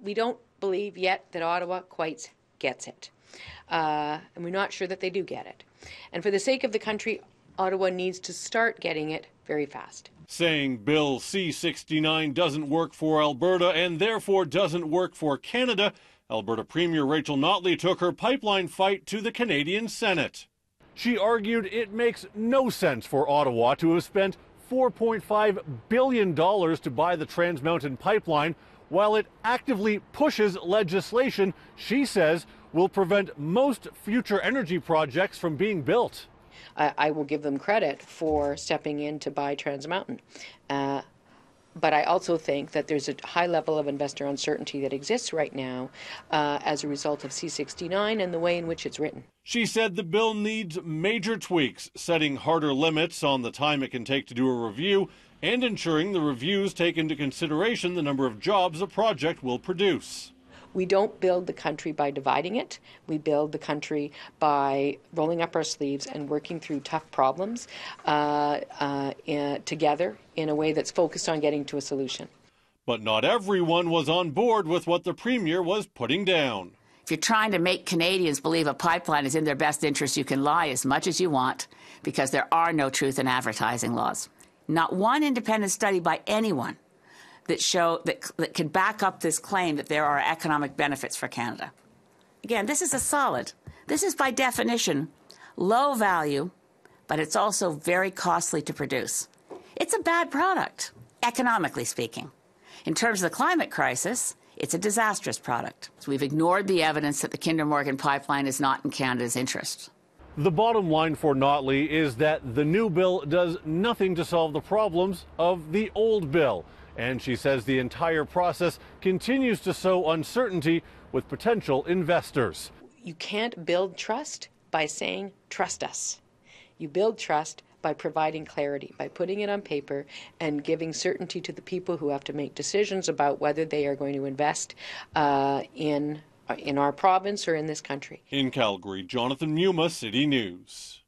we don't believe yet that Ottawa quite gets it. And we're not sure that they do get it. And for the sake of the country, Ottawa needs to start getting it very fast. Saying Bill C-69 doesn't work for Alberta and therefore doesn't work for Canada, Alberta Premier Rachel Notley took her pipeline fight to the Canadian Senate. She argued it makes no sense for Ottawa to have spent $4.5 billion to buy the Trans Mountain pipeline, while it actively pushes legislation she says will prevent most future energy projects from being built. I will give them credit for stepping in to buy Trans Mountain. But I also think that there's a high level of investor uncertainty that exists right now as a result of C-69 and the way in which it's written. She said the bill needs major tweaks, setting harder limits on the time it can take to do a review and ensuring the reviews take into consideration the number of jobs a project will produce. We don't build the country by dividing it. We build the country by rolling up our sleeves and working through tough problems together in a way that's focused on getting to a solution. But not everyone was on board with what the Premier was putting down. If you're trying to make Canadians believe a pipeline is in their best interest, you can lie as much as you want because there are no truth in advertising laws. Not one independent study by anyone that could back up this claim that there are economic benefits for Canada. Again, this is by definition low value, but it's also very costly to produce. It's a bad product, economically speaking. In terms of the climate crisis, it's a disastrous product. So we've ignored the evidence that the Kinder Morgan pipeline is not in Canada's interest. The bottom line for Notley is that the new bill does nothing to solve the problems of the old bill. And she says the entire process continues to sow uncertainty with potential investors. You can't build trust by saying, trust us. You build trust by providing clarity, by putting it on paper and giving certainty to the people who have to make decisions about whether they are going to invest in our province or in this country. In Calgary, Jonathan Muma, City News.